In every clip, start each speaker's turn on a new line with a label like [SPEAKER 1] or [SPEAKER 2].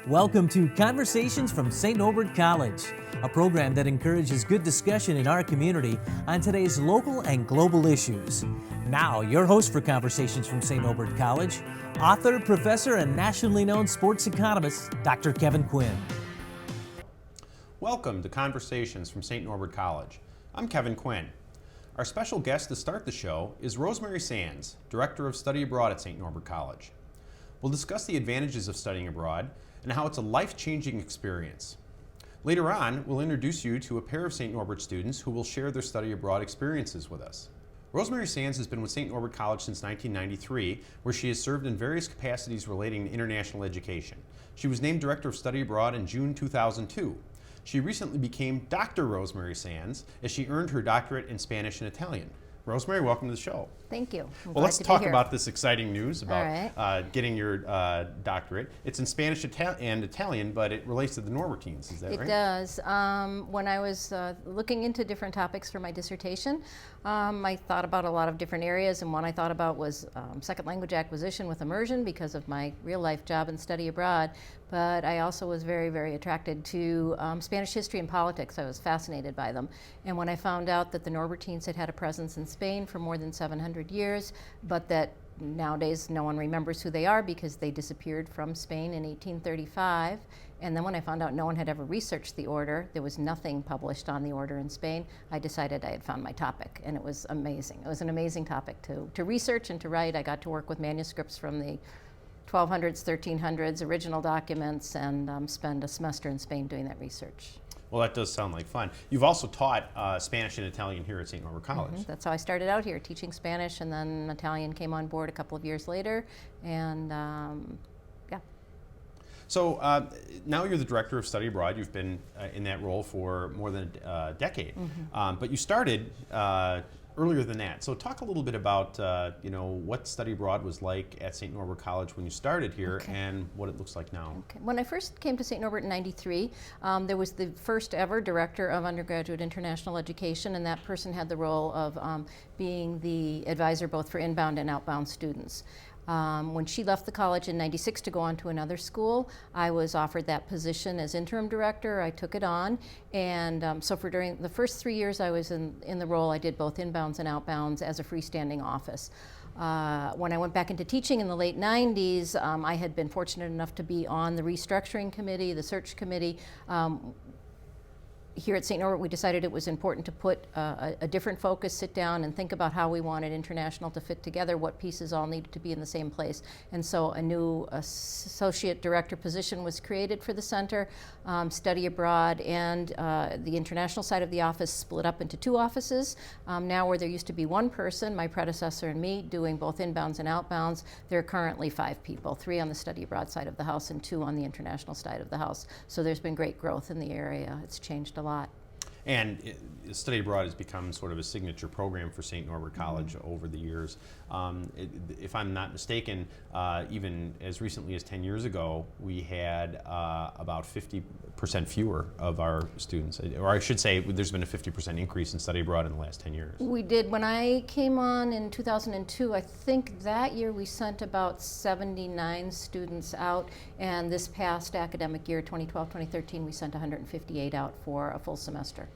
[SPEAKER 1] Welcome to Conversations from St. Norbert College, a program that encourages good discussion in our community on today's local and global issues. Now, your host for Conversations from St. Norbert College, author, professor, and nationally known sports economist, Dr. Kevin Quinn.
[SPEAKER 2] Welcome to Conversations from St. Norbert College. I'm Kevin Quinn. Our special guest to start the show is Rosemary Sands, Director of Study Abroad at St. Norbert College. We'll discuss the advantages of studying abroad and how it's a life-changing experience. Later on, we'll introduce you to a pair of St. Norbert students who will share their study abroad experiences with us. Rosemary Sands has been with St. Norbert College since 1993, where she has served in various capacities relating to international education. She was named Director of Study Abroad in June 2002. She recently became Dr. Rosemary Sands as she earned her doctorate in Spanish and Italian. Rosemary, welcome to the show.
[SPEAKER 3] Thank you.
[SPEAKER 2] Well, let's talk about this exciting news about getting your doctorate. It's in Spanish and Italian, but it relates to the Norbertines, is that right?
[SPEAKER 3] It does. When I was looking into different topics for my dissertation, I thought about a lot of different areas, and one I thought about was second language acquisition with immersion because of my real life job and study abroad. But I also was very, very attracted to Spanish history and politics. I was fascinated by them. And when I found out that the Norbertines had had a presence in Spain for more than 700 years, but that nowadays no one remembers who they are because they disappeared from Spain in 1835. And then when I found out no one had ever researched the order, there was nothing published on the order in Spain, I decided I had found my topic, and it was amazing. It was an amazing topic to research and to write. I got to work with manuscripts from the 1200s, 1300s, original documents, and spend a semester in Spain doing that research.
[SPEAKER 2] Well, that does sound like fun. You've also taught Spanish and Italian here at St. Norbert College.
[SPEAKER 3] Mm-hmm. That's how I started out here, teaching Spanish, and then Italian came on board a couple of years later, and yeah.
[SPEAKER 2] So now you're the Director of Study Abroad. You've been in that role for more than a decade, but you started earlier than that. So talk a little bit about what study abroad was like at St. Norbert College when you started here and what it looks like now.
[SPEAKER 3] Okay. When I first came to St. Norbert in '93, there was the first ever Director of Undergraduate International Education, and that person had the role of being the advisor both for inbound and outbound students. When she left the college in '96 to go on to another school, I was offered that position as interim director. I took it on, and so for during the first 3 years I was in the role, I did both inbounds and outbounds as a freestanding office. When I went back into teaching in the late '90s, I had been fortunate enough to be on the restructuring committee, the search committee. Here at St. Norbert, we decided it was important to put a different focus, sit down and think about how we wanted international to fit together, what pieces all needed to be in the same place. And so a new associate director position was created for the center. Study abroad and the international side of the office split up into two offices. Now where there used to be one person, my predecessor and me, doing both inbounds and outbounds, there are currently 5 people, 3 on the study abroad side of the house and 2 on the international side of the house. So there's been great growth in the area. It's changed a lot.
[SPEAKER 2] And study abroad has become sort of a signature program for St. Norbert College over the years. If I'm not mistaken, even as recently as 10 years ago, we had about 50% fewer of our students. Or I should say, there's been a 50% increase in study abroad in the last 10 years.
[SPEAKER 3] We did. When I came on in 2002, I think that year we sent about 79 students out. And this past academic year, 2012-2013, we sent 158 out for a full semester.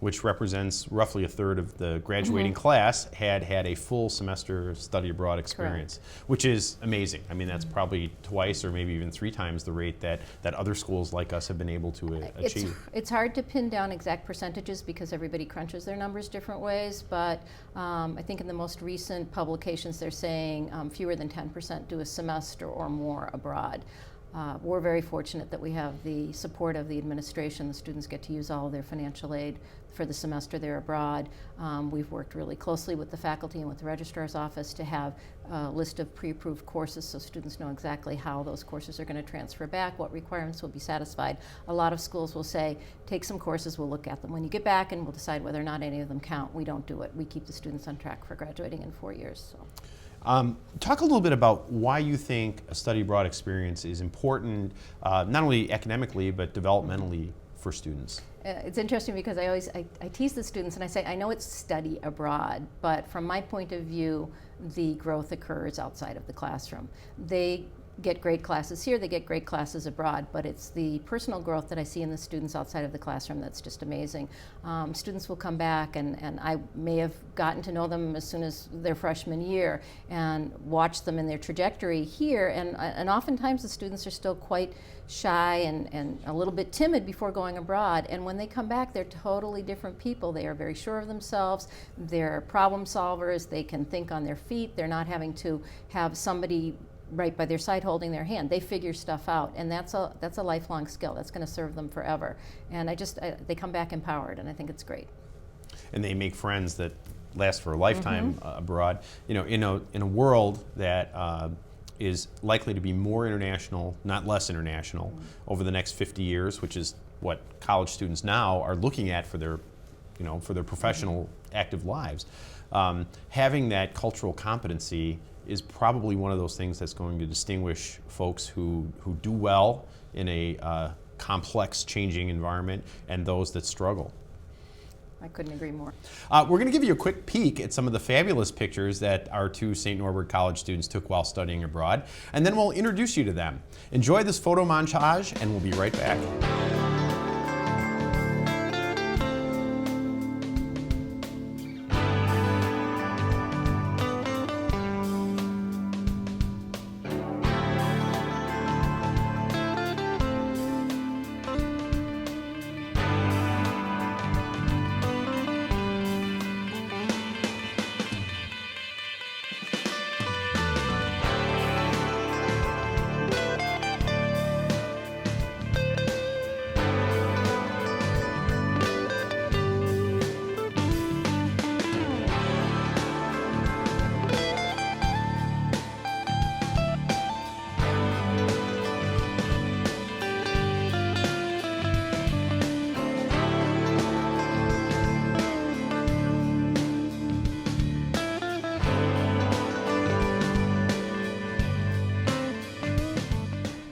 [SPEAKER 2] Which represents roughly a third of the graduating class had a full semester study abroad experience, which is amazing. I mean, that's probably twice or maybe even 3 times the rate that other schools like us have been able to achieve.
[SPEAKER 3] It's hard to pin down exact percentages because everybody crunches their numbers different ways, but I think in the most recent publications they're saying fewer than 10% do a semester or more abroad. We're very fortunate that we have the support of the administration. The students get to use all of their financial aid for the semester they're abroad. We've worked really closely with the faculty and with the registrar's office to have a list of pre-approved courses so students know exactly how those courses are going to transfer back, what requirements will be satisfied. A lot of schools will say, take some courses, we'll look at them when you get back and we'll decide whether or not any of them count. We don't do it. We keep the students on track for graduating in 4 years. So.
[SPEAKER 2] Talk a little bit about why you think a study abroad experience is important, not only academically, but developmentally for students.
[SPEAKER 3] It's interesting because I tease the students and I say, I know it's study abroad, but from my point of view, the growth occurs outside of the classroom. They get great classes here, they get great classes abroad, but it's the personal growth that I see in the students outside of the classroom that's just amazing. Students will come back, and I may have gotten to know them as soon as their freshman year and watch them in their trajectory here, and oftentimes the students are still quite shy and a little bit timid before going abroad, and when they come back they're totally different people. They are very sure of themselves, they're problem solvers, they can think on their feet, they're not having to have somebody right by their side holding their hand. They figure stuff out, and that's a lifelong skill that's going to serve them forever. And they come back empowered, and I think it's great.
[SPEAKER 2] And they make friends that last for a lifetime abroad. You know, in a world that is likely to be more international, not less international, over the next 50 years, which is what college students now are looking at for their professional active lives. Having that cultural competency is probably one of those things that's going to distinguish folks who do well in a complex, changing environment and those that struggle.
[SPEAKER 3] I couldn't agree more.
[SPEAKER 2] We're going to give you a quick peek at some of the fabulous pictures that our two St. Norbert College students took while studying abroad, and then we'll introduce you to them. Enjoy this photo montage, and we'll be right back.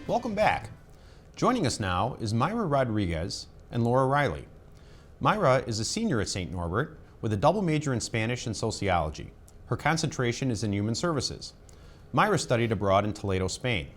[SPEAKER 2] Welcome back. Joining us now is Myra Rodriguez and Laura Riley. Myra is a senior at St. Norbert with a double major in Spanish and sociology. Her concentration is in human services. Myra studied abroad in Toledo, Spain.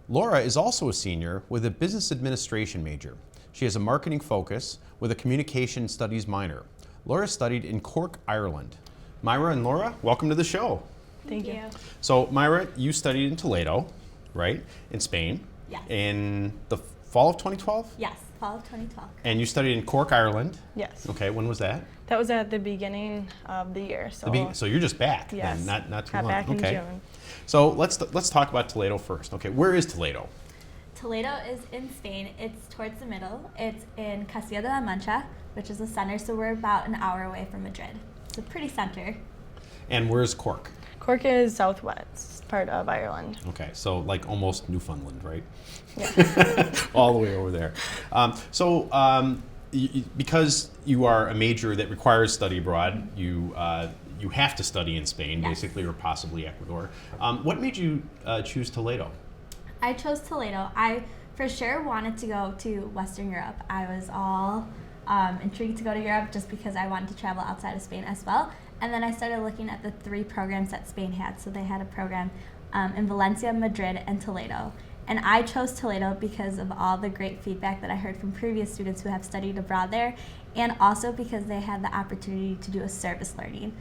[SPEAKER 2] Laura is also a senior with a business administration major. She has a marketing focus with a communication studies minor. Laura studied in Cork, Ireland. Myra and Laura, welcome to the show.
[SPEAKER 4] Thank you.
[SPEAKER 2] So Myra, you studied in Toledo, right, in Spain?
[SPEAKER 4] Yes.
[SPEAKER 2] In the fall of 2012?
[SPEAKER 4] Yes, fall of 2012.
[SPEAKER 2] And you studied in Cork, Ireland?
[SPEAKER 4] Yes.
[SPEAKER 2] Okay, when was that?
[SPEAKER 4] That was at the beginning of the year. So,
[SPEAKER 2] So you're just back
[SPEAKER 4] yes,
[SPEAKER 2] then, not too
[SPEAKER 4] got
[SPEAKER 2] long.
[SPEAKER 4] back in
[SPEAKER 2] Okay.
[SPEAKER 4] June.
[SPEAKER 2] So let's talk about Toledo first. Okay, where is Toledo?
[SPEAKER 5] Toledo is in Spain. It's towards the middle. It's in Castilla de la Mancha, which is the center, so we're about an hour away from Madrid. It's a pretty center.
[SPEAKER 2] And where's Cork?
[SPEAKER 4] Cork is southwest part of Ireland.
[SPEAKER 2] Okay, so like almost Newfoundland, right?
[SPEAKER 4] Yeah.
[SPEAKER 2] All the way over there. Because you are a major that requires study abroad, you have to study in Spain,
[SPEAKER 5] Yes.
[SPEAKER 2] basically, or possibly Ecuador. What made you choose Toledo?
[SPEAKER 5] I chose Toledo. I for sure wanted to go to Western Europe. I was all intrigued to go to Europe just because I wanted to travel outside of Spain as well. And then I started looking at the 3 programs that Spain had. So they had a program in Valencia, Madrid, and Toledo. And I chose Toledo because of all the great feedback that I heard from previous students who have studied abroad there, and also because they had the opportunity to do a service learning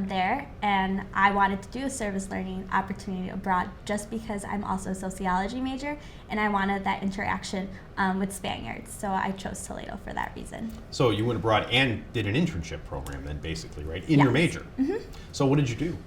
[SPEAKER 5] there. And I wanted to do a service learning opportunity abroad just because I'm also a sociology major, and I wanted that interaction with Spaniards. So I chose Toledo for that reason.
[SPEAKER 2] So you went abroad and did an internship program then, basically, right? In your
[SPEAKER 5] Yes.
[SPEAKER 2] major. Mm-hmm. So what did you do?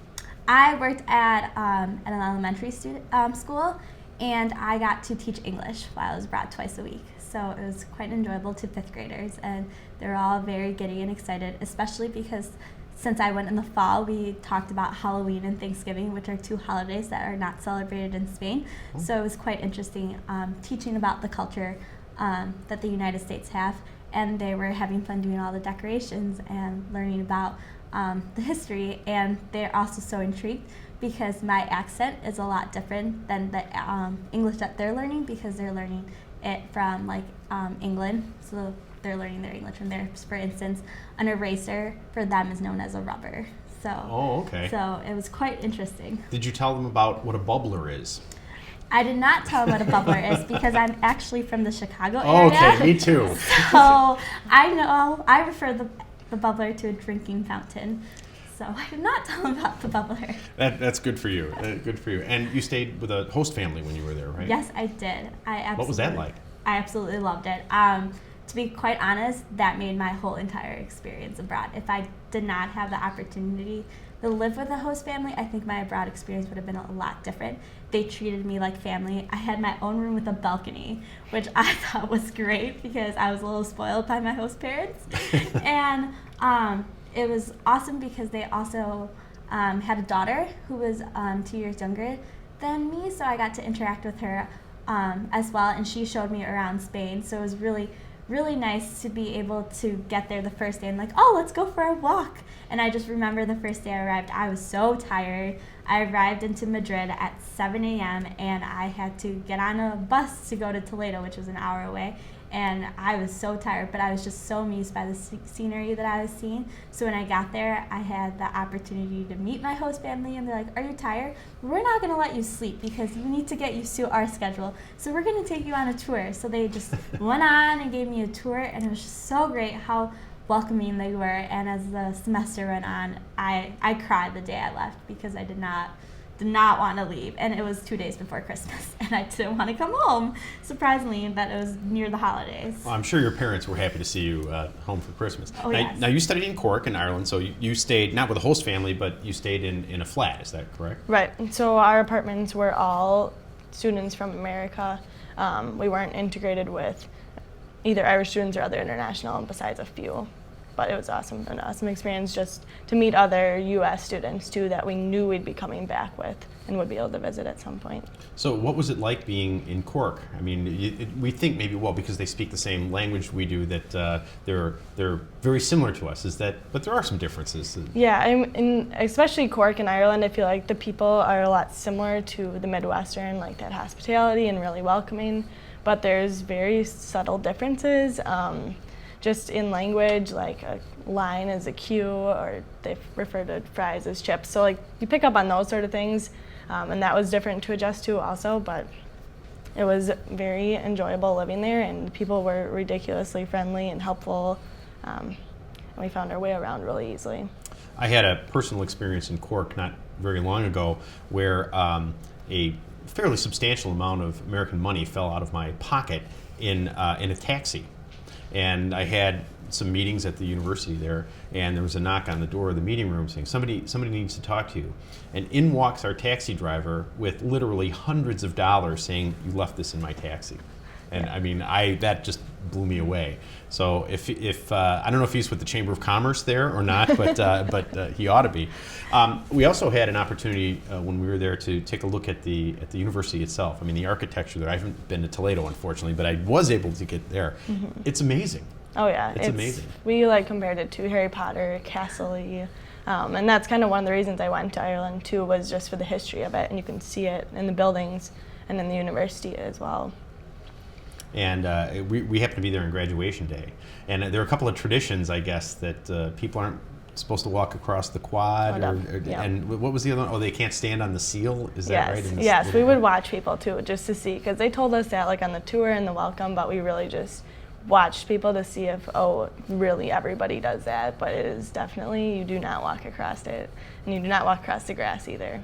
[SPEAKER 5] I worked at an elementary school, and I got to teach English while I was abroad twice a week. So it was quite enjoyable to 5th graders, and they were all very giddy and excited, especially because since I went in the fall, we talked about Halloween and Thanksgiving, which are 2 holidays that are not celebrated in Spain. So it was quite interesting teaching about the culture that the United States have, and they were having fun doing all the decorations and learning about the history, and they're also so intrigued because my accent is a lot different than the English that they're learning, because they're learning it from England, so they're learning their English from there. For instance, an eraser for them is known as a rubber. So,
[SPEAKER 2] Oh, okay.
[SPEAKER 5] so it was quite interesting.
[SPEAKER 2] Did you tell them about what a bubbler is?
[SPEAKER 5] I did not tell him what a bubbler is because I'm actually from the Chicago
[SPEAKER 2] Oh,
[SPEAKER 5] area.
[SPEAKER 2] okay, me too.
[SPEAKER 5] So I refer the bubbler to a drinking fountain. So I did not tell him about the bubbler.
[SPEAKER 2] That's good for you. Good for you. And you stayed with a host family when you were there, right?
[SPEAKER 5] Yes, I did.
[SPEAKER 2] What was that like?
[SPEAKER 5] I absolutely loved it. To be quite honest, that made my whole entire experience abroad. If I did not have the opportunity to live with a host family, I think my abroad experience would have been a lot different. They treated me like family. I had my own room with a balcony, which I thought was great because I was a little spoiled by my host parents. And it was awesome because they also had a daughter who was 2 years younger than me, so I got to interact with her as well, and she showed me around Spain. So it was really, really nice to be able to get there the first day and like, oh, let's go for a walk. And I just remember the first day I arrived, I was so tired. I arrived into Madrid at 7 a.m. and I had to get on a bus to go to Toledo, which was an hour away. And I was so tired, but I was just so amused by the scenery that I was seeing. So when I got there, I had the opportunity to meet my host family, and they're like, are you tired? We're not going to let you sleep because you need to get used to our schedule. So we're going to take you on a tour. So they just went on and gave me a tour, and it was just so great how welcoming they were. And as the semester went on, I cried the day I left because I did not want to leave, and it was 2 days before Christmas, and I didn't want to come home, surprisingly, but it was near the holidays.
[SPEAKER 2] Well, I'm sure your parents were happy to see you home for Christmas.
[SPEAKER 5] Oh, yes.
[SPEAKER 2] Now, you studied in Cork in Ireland, so you stayed not with a host family, but you stayed in a flat, is that correct?
[SPEAKER 4] Right. So our apartments were all students from America. We weren't integrated with either Irish students or other international, besides a few. But it was awesome, an awesome experience just to meet other U.S. students too that we knew we'd be coming back with and would be able to visit at some point.
[SPEAKER 2] So what was it like being in Cork? I mean, we think maybe, well, because they speak the same language we do, that they're very similar to us, but there are some differences.
[SPEAKER 4] Yeah, and especially Cork in Ireland, I feel like the people are a lot similar to the Midwestern, like that hospitality and really welcoming, but there's very subtle differences. Just in language, like a line is a Q, or they refer to fries as chips. So like you pick up on those sort of things, and that was different to adjust to also, but it was very enjoyable living there, and people were ridiculously friendly and helpful, and we found our way around really easily.
[SPEAKER 2] I had a personal experience in Cork not very long ago where a fairly substantial amount of American money fell out of my pocket in a taxi. And I had some meetings at the university there, and there was a knock on the door of the meeting room saying, somebody needs to talk to you. And in walks our taxi driver with literally hundreds of dollars saying, you left this in my taxi. And I mean, that just blew me away. So if I don't know if he's with the Chamber of Commerce there or not, but he ought to be. We also had an opportunity when we were there to take a look at the university itself. I mean, the architecture there. I haven't been to Toledo, unfortunately, but I was able to get there. Mm-hmm. It's amazing.
[SPEAKER 4] Oh yeah,
[SPEAKER 2] it's amazing.
[SPEAKER 4] We compared it to Harry Potter, Castle-y, and that's kind of one of the reasons I went to Ireland too, was just for the history of it, and you can see it in the buildings and in the university as well.
[SPEAKER 2] And we happened to be there on graduation day. And there are a couple of traditions, I guess, that people aren't supposed to walk across the quad. And what was the other one? Oh, they can't stand on the seal? Is that right?
[SPEAKER 4] Yes, we would watch people too, just to see, because they told us that like on the tour and the welcome, but we really just watched people to see if, really everybody does that. But it is definitely, you do not walk across it. And you do not walk across the grass either.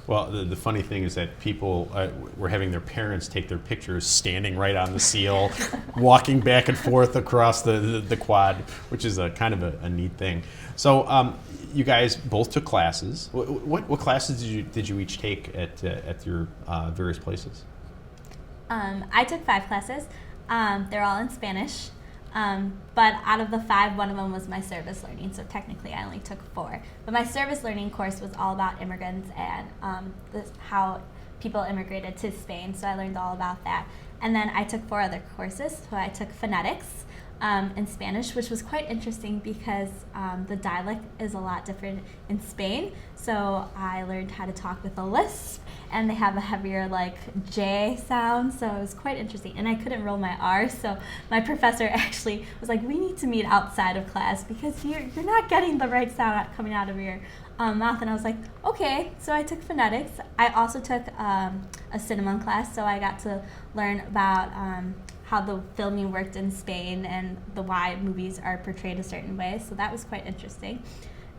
[SPEAKER 2] Well, the funny thing is that people were having their parents take their pictures standing right on the seal, walking back and forth across the quad, which is a kind of a neat thing. So you guys both took classes. What classes did you each take at your various places?
[SPEAKER 5] I took 5 classes. They're all in Spanish. But out of the 5, one of them was my service learning, so technically I only took 4. But my service learning course was all about immigrants and how people immigrated to Spain, so I learned all about that. And then I took 4 other courses. So I took phonetics, in Spanish, which was quite interesting because the dialect is a lot different in Spain. So I learned how to talk with a lisp, and they have a heavier like J sound, so it was quite interesting. And I couldn't roll my R, so my professor actually was like, we need to meet outside of class because you're not getting the right sound coming out of your mouth. And I was like, okay. So I took phonetics. I also took a cinema class, so I got to learn about how the filming worked in Spain and why movies are portrayed a certain way. So that was quite interesting.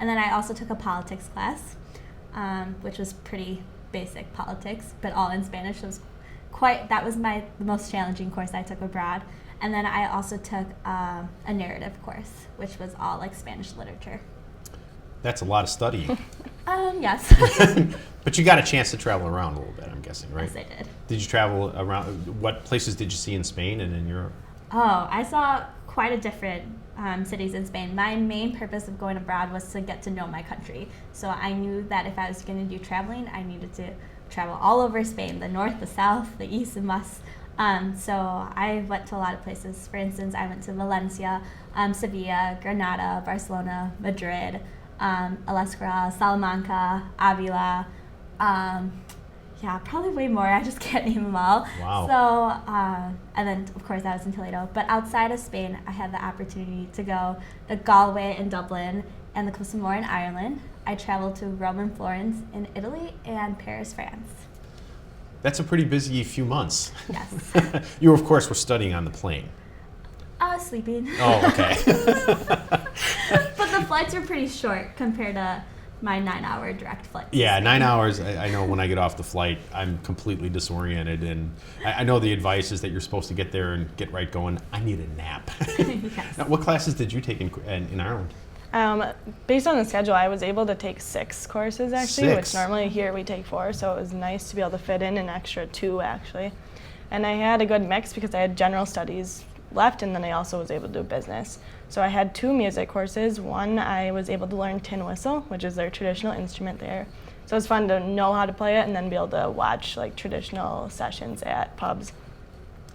[SPEAKER 5] And then I also took a politics class, which was pretty basic politics, but all in Spanish. That was the most challenging course I took abroad. And then I also took a narrative course, which was all like Spanish literature.
[SPEAKER 2] That's a lot of studying.
[SPEAKER 5] Yes.
[SPEAKER 2] But you got a chance to travel around a little bit, I'm guessing, right?
[SPEAKER 5] Yes, I did.
[SPEAKER 2] Did you travel around? What places did you see in Spain and in Europe?
[SPEAKER 5] Oh, I saw quite a different cities in Spain. My main purpose of going abroad was to get to know my country. So I knew that if I was going to do traveling, I needed to travel all over Spain, the north, the south, the east, and west. So I went to a lot of places. For instance, I went to Valencia, Sevilla, Granada, Barcelona, Madrid, Alescara, Salamanca, Avila. Yeah, probably way more. I just can't name them all.
[SPEAKER 2] Wow.
[SPEAKER 5] So, and then of course I was in Toledo. But outside of Spain, I had the opportunity to go to Galway and Dublin and the Coast of Moor in Ireland. I traveled to Rome and Florence in Italy and Paris, France.
[SPEAKER 2] That's a pretty busy few months.
[SPEAKER 5] Yes.
[SPEAKER 2] You, of course, were studying on the plane.
[SPEAKER 5] Sleeping.
[SPEAKER 2] Oh, okay.
[SPEAKER 5] But the flights were pretty short compared to my 9-hour direct flight.
[SPEAKER 2] Yeah, 9 hours. I know when I get off the flight, I'm completely disoriented, and I know the advice is that you're supposed to get there and get right going. I need a nap.
[SPEAKER 5] Yes.
[SPEAKER 2] Now, what classes did you take in Ireland?
[SPEAKER 4] Based on the schedule, I was able to take 6 courses actually,
[SPEAKER 2] 6?
[SPEAKER 4] which normally here we take 4, so it was nice to be able to fit in an extra 2 actually. And I had a good mix because I had general studies left, and then I also was able to do business. So I had 2 music courses. One, I was able to learn tin whistle, which is their traditional instrument there. So it was fun to know how to play it and then be able to watch like traditional sessions at pubs.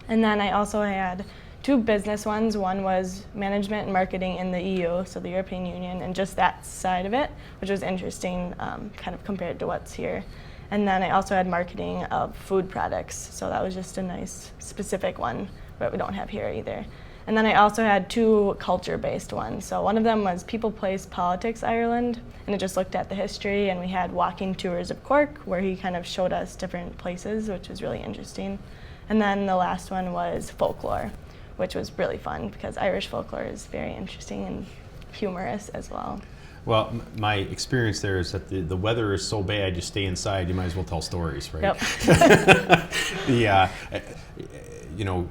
[SPEAKER 4] And then I also had 2 business ones. One was management and marketing in the EU, so the European Union, and just that side of it, which was interesting kind of compared to what's here. And then I also had marketing of food products, so that was just a nice specific one, but we don't have here either. And then I also had 2 culture-based ones. So one of them was People, Place, Politics Ireland, and it just looked at the history, and we had walking tours of Cork, where he kind of showed us different places, which was really interesting. And then the last one was folklore, which was really fun because Irish folklore is very interesting and humorous as well.
[SPEAKER 2] Well, my experience there is that the weather is so bad, you stay inside, you might as well tell stories, right?
[SPEAKER 4] Yep.
[SPEAKER 2] You know,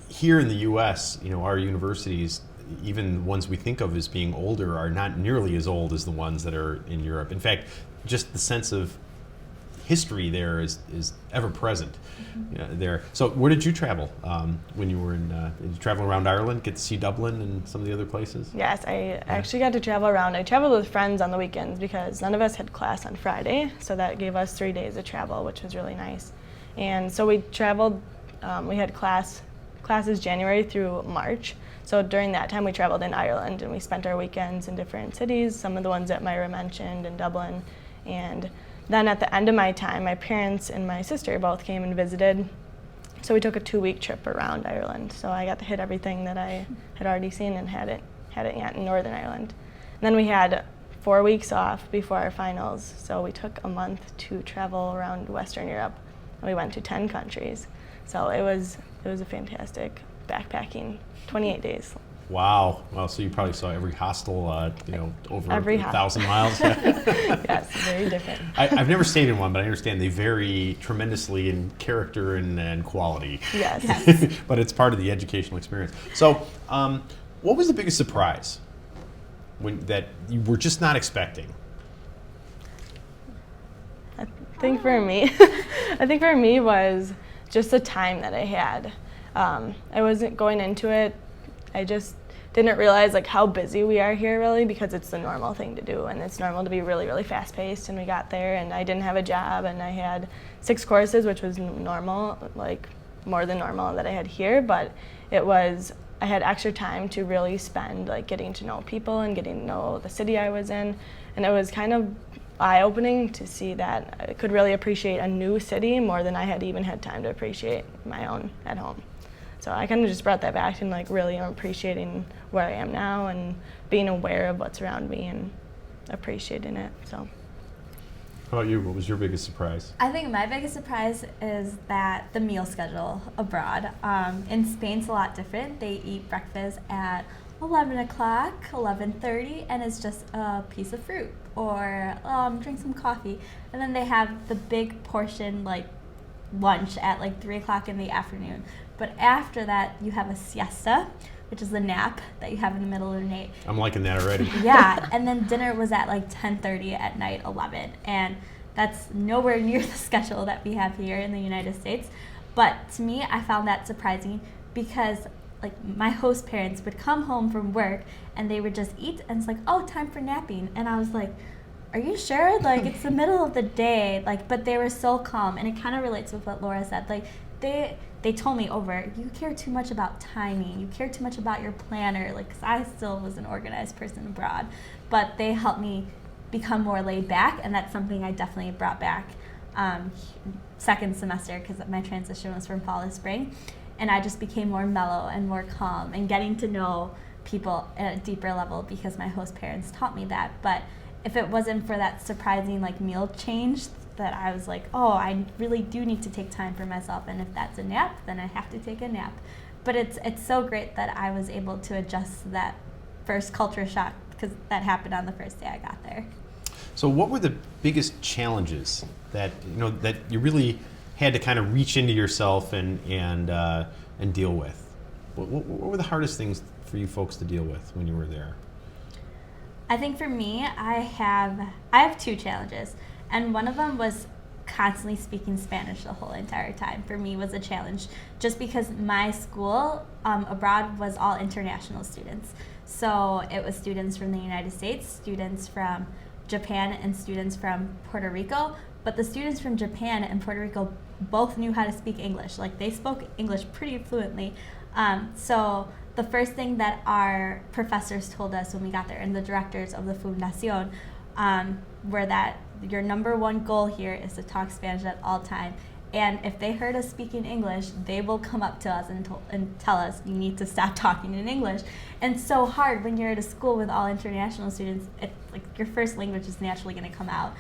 [SPEAKER 2] here in the U.S., you know, our universities, even ones we think of as being older, are not nearly as old as the ones that are in Europe. In fact, just the sense of history there is ever present there. So where did you travel when you were in, did you travel around Ireland, get to see Dublin and some of the other places?
[SPEAKER 4] Yes, I actually got to travel around. I traveled with friends on the weekends because none of us had class on Friday, so that gave us 3 days of travel, which was really nice. And so we traveled, we had classes January through March. So during that time we traveled in Ireland and we spent our weekends in different cities, some of the ones that Myra mentioned in Dublin. And then at the end of my time, my parents and my sister both came and visited. So we took a 2-week trip around Ireland. So I got to hit everything that I had already seen and hadn't yet in Northern Ireland. And then we had 4 weeks off before our finals. So we took a month to travel around Western Europe. And we went to 10 countries. So it was a fantastic backpacking 28 days.
[SPEAKER 2] Wow. Well, so you probably saw every hostel, you know, over
[SPEAKER 4] Every
[SPEAKER 2] 1,000 miles.
[SPEAKER 4] Yes, very different.
[SPEAKER 2] I've never stayed in one, but I understand they vary tremendously in character and quality.
[SPEAKER 4] Yes.
[SPEAKER 2] But it's part of the educational experience. So, what was the biggest surprise that you were just not expecting?
[SPEAKER 4] I think for me was just the time that I had. I wasn't going into it. I just didn't realize like how busy we are here really, because it's the normal thing to do and it's normal to be really, really fast paced. And we got there and I didn't have a job and I had 6 courses, which was normal, like more than normal that I had here, but it was I had extra time to really spend like getting to know people and getting to know the city I was in. And it was kind of eye-opening to see that I could really appreciate a new city more than I had even had time to appreciate my own at home. So I kind of just brought that back and like really am appreciating where I am now and being aware of what's around me and appreciating it. So.
[SPEAKER 2] How about you? What was your biggest surprise?
[SPEAKER 5] I think my biggest surprise is that the meal schedule abroad. In Spain, it's a lot different. They eat breakfast at 11 o'clock, 11:30, and it's just a piece of fruit or drink some coffee. And then they have the big portion like lunch at like 3 o'clock in the afternoon. But after that, you have a siesta, which is the nap that you have in the middle of the night.
[SPEAKER 2] I'm liking that already.
[SPEAKER 5] Yeah, and then dinner was at like 10:30 at night, 11, and that's nowhere near the schedule that we have here in the United States. But to me, I found that surprising because like my host parents would come home from work and they would just eat, and it's like, oh, time for napping, and I was like, are you sure? Like it's the middle of the day, like, but they were so calm, and it kind of relates with what Laura said. Like they told me over, you care too much about timing, you care too much about your planner, like, 'cause I still was an organized person abroad, but they helped me become more laid back, and that's something I definitely brought back second semester, because my transition was from fall to spring, and I just became more mellow and more calm and getting to know people at a deeper level because my host parents taught me that. But if it wasn't for that surprising like meal change, that I was like, oh, I really do need to take time for myself, and if that's a nap, then I have to take a nap. But it's so great that I was able to adjust to that first culture shock, because that happened on the first day I got there.
[SPEAKER 2] So what were the biggest challenges that that you really had to kind of reach into yourself and deal with? What were the hardest things for you folks to deal with when you were there?
[SPEAKER 5] I think for me, I have two challenges, and one of them was constantly speaking Spanish the whole entire time. For me, was a challenge, just because my school abroad was all international students. So it was students from the United States, students from Japan, and students from Puerto Rico. But the students from Japan and Puerto Rico both knew how to speak English. Like, they spoke English pretty fluently. So the first thing that our professors told us when we got there, and the directors of the Fundación, were that your number one goal here is to talk Spanish at all time. And if they heard us speaking English, they will come up to us and tell us, you need to stop talking in English. And it's so hard when you're at a school with all international students. It's like your first language is naturally going to come out.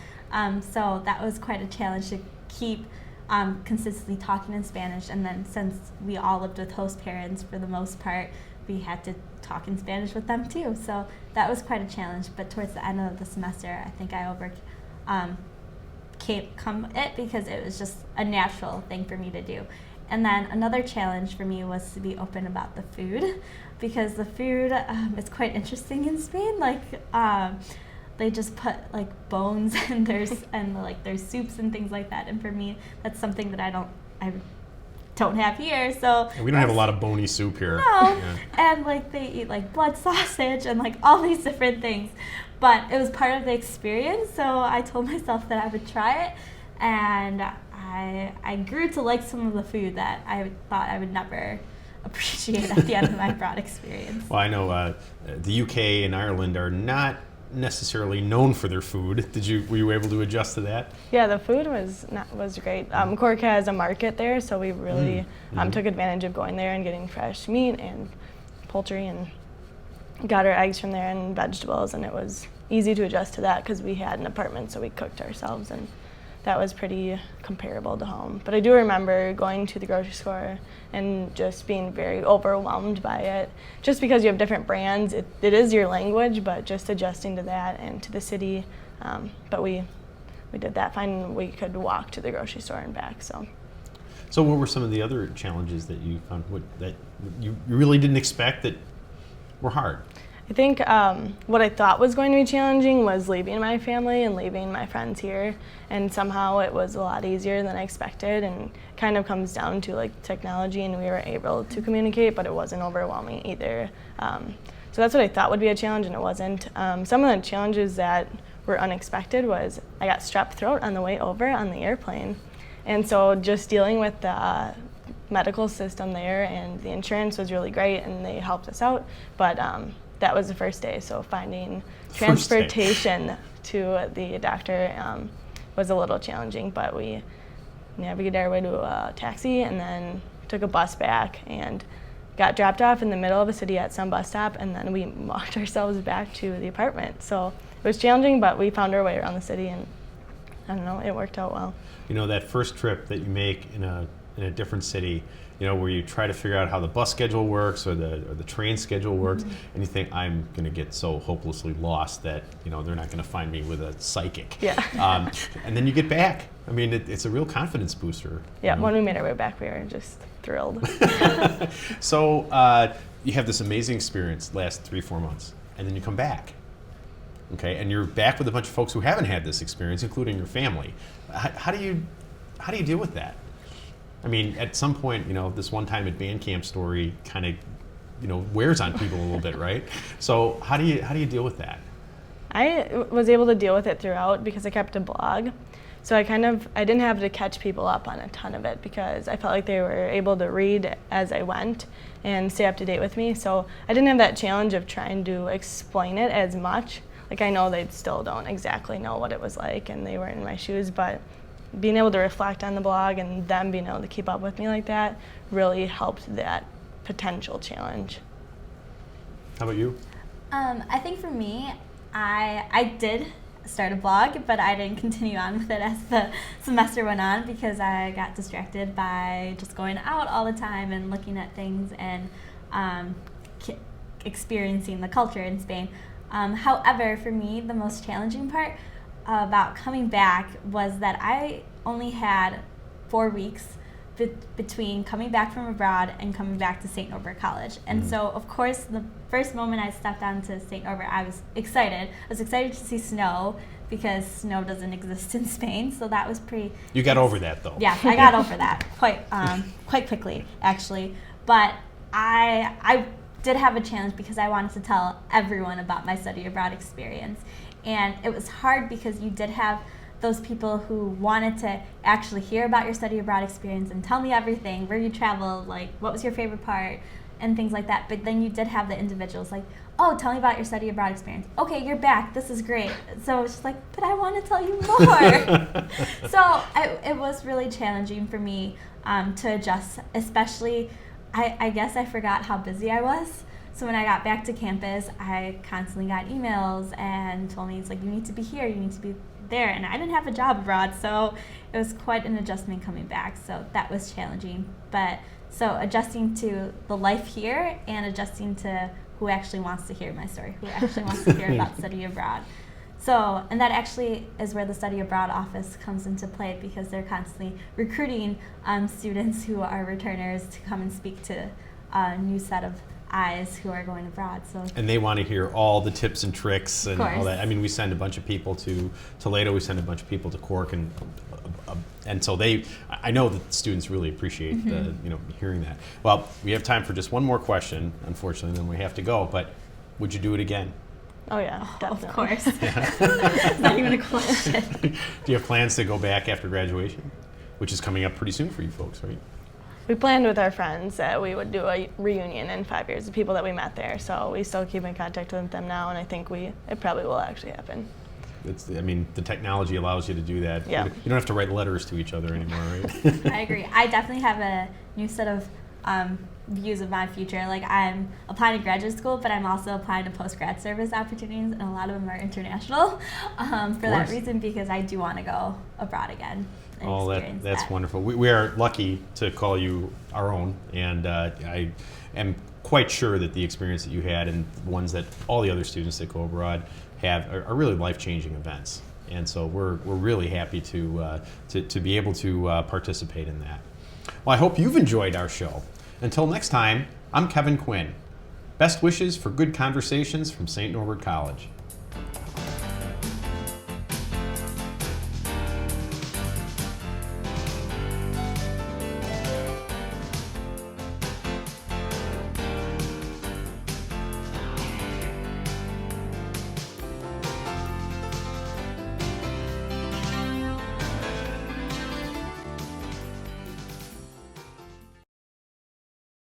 [SPEAKER 5] So that was quite a challenge to keep consistently talking in Spanish. And then since we all lived with host parents for the most part, we had to talk in Spanish with them too. So that was quite a challenge. But towards the end of the semester, I think I overcome it, because it was just a natural thing for me to do. And then another challenge for me was to be open about the food, because the food is quite interesting in Spain. Like they just put like bones and there's soups and things like that. And for me, that's something that I don't have here. So
[SPEAKER 2] we don't have a lot of bony soup here.
[SPEAKER 5] No,
[SPEAKER 2] yeah.
[SPEAKER 5] And like they eat like blood sausage and like all these different things. But it was part of the experience, so I told myself that I would try it, and I grew to like some of the food that I thought I would never appreciate at the end of my abroad experience.
[SPEAKER 2] Well, I know the UK and Ireland are not necessarily known for their food. Were you able to adjust to that?
[SPEAKER 4] Yeah, the food was great. Cork has a market there, so we really took advantage of going there and getting fresh meat and poultry, and got our eggs from there and vegetables, and it was easy to adjust to that because we had an apartment, so we cooked ourselves, and that was pretty comparable to home. But I do remember going to the grocery store and just being very overwhelmed by it, just because you have different brands. It is your language, but just adjusting to that and to the city. But we did that fine. We could walk to the grocery store and back. So
[SPEAKER 2] what were some of the other challenges that you found that you really didn't expect that were hard?
[SPEAKER 4] I think what I thought was going to be challenging was leaving my family and leaving my friends here, and somehow it was a lot easier than I expected, and kind of comes down to like technology, and we were able to communicate, but it wasn't overwhelming either. So that's what I thought would be a challenge, and it wasn't. Some of the challenges that were unexpected was I got strep throat on the way over on the airplane, and so just dealing with the medical system there, and the insurance was really great, and they helped us out. But that was the first day, so finding transportation to the doctor was a little challenging, but we navigated our way to a taxi and then took a bus back and got dropped off in the middle of the city at some bus stop, and then we walked ourselves back to the apartment. So it was challenging, but we found our way around the city, and I don't know, it worked out well.
[SPEAKER 2] You know, that first trip that you make in a different city, you know, where you try to figure out how the bus schedule works or the train schedule works, and you think, I'm going to get so hopelessly lost that, you know, they're not going to find me with a psychic.
[SPEAKER 4] Yeah.
[SPEAKER 2] And then you get back. I mean, it's a real confidence booster.
[SPEAKER 4] Yeah, when we made our way back, we were just thrilled.
[SPEAKER 2] So you have this amazing experience last 3-4 months, and then you come back. Okay, and you're back with a bunch of folks who haven't had this experience, including your family. How do you deal with that? I mean, at some point, you know, this one time at band camp story kind of, you know, wears on people a little bit, right? So how do you deal with that?
[SPEAKER 4] I was able to deal with it throughout because I kept a blog. So I didn't have to catch people up on a ton of it because I felt like they were able to read as I went and stay up to date with me. So I didn't have that challenge of trying to explain it as much. Like, I know they still don't exactly know what it was like and they weren't in my shoes, but being able to reflect on the blog and them being able to keep up with me like that really helped that potential challenge.
[SPEAKER 2] How about you?
[SPEAKER 5] I think for me, I did start a blog, but I didn't continue on with it as the semester went on because I got distracted by just going out all the time and looking at things and experiencing the culture in Spain. However, for me, the most challenging part about coming back was that I only had 4 weeks between coming back from abroad and coming back to St. Norbert College. And so, of course, the first moment I stepped onto St. Norbert, I was excited. I was excited to see snow because snow doesn't exist in Spain, so that was pretty...
[SPEAKER 2] You got over that, though.
[SPEAKER 5] Yeah, I got over that quite quickly, actually. But I did have a challenge because I wanted to tell everyone about my study abroad experience. And it was hard because you did have those people who wanted to actually hear about your study abroad experience and tell me everything, where you traveled, like what was your favorite part, and things like that. But then you did have the individuals like, oh, tell me about your study abroad experience. Okay, you're back. This is great. So it's just like, but I want to tell you more. So it was really challenging for me to adjust, especially, I guess I forgot how busy I was. So when I got back to campus, I constantly got emails and told me, it's like, you need to be here, you need to be there. And I didn't have a job abroad, so it was quite an adjustment coming back. So that was challenging. But so adjusting to the life here and adjusting to who actually wants to hear my story, who actually wants to hear about study abroad. So, and that actually is where the study abroad office comes into play because they're constantly recruiting students who are returners to come and speak to a new set of eyes who are going abroad. So,
[SPEAKER 2] and they want to hear all the tips and tricks and all that. I mean, we send a bunch of people to Toledo, we send a bunch of people to Cork, and so I know that the students really appreciate hearing that. Well, we have time for just one more question, unfortunately, then we have to go. But would you do it again?
[SPEAKER 4] Oh yeah, definitely.
[SPEAKER 5] Of course. It's not even a question.
[SPEAKER 2] Do you have plans to go back after graduation, which is coming up pretty soon for you folks, right?
[SPEAKER 4] We planned with our friends that we would do a reunion in 5 years, the people that we met there. So we still keep in contact with them now, and I think it probably will actually happen.
[SPEAKER 2] The technology allows you to do that.
[SPEAKER 4] Yeah.
[SPEAKER 2] You don't have to write letters to each other anymore, right?
[SPEAKER 5] I agree. I definitely have a new set of views of my future. Like, I'm applying to graduate school, but I'm also applying to post-grad service opportunities, and a lot of them are international for that reason, because I do want to go abroad again.
[SPEAKER 2] Oh, that's wonderful. We are lucky to call you our own, and I am quite sure that the experience that you had and ones that all the other students that go abroad have are really life-changing events. And so we're really happy to be able to participate in that. Well, I hope you've enjoyed our show. Until next time, I'm Kevin Quinn. Best wishes for good conversations from St. Norbert College.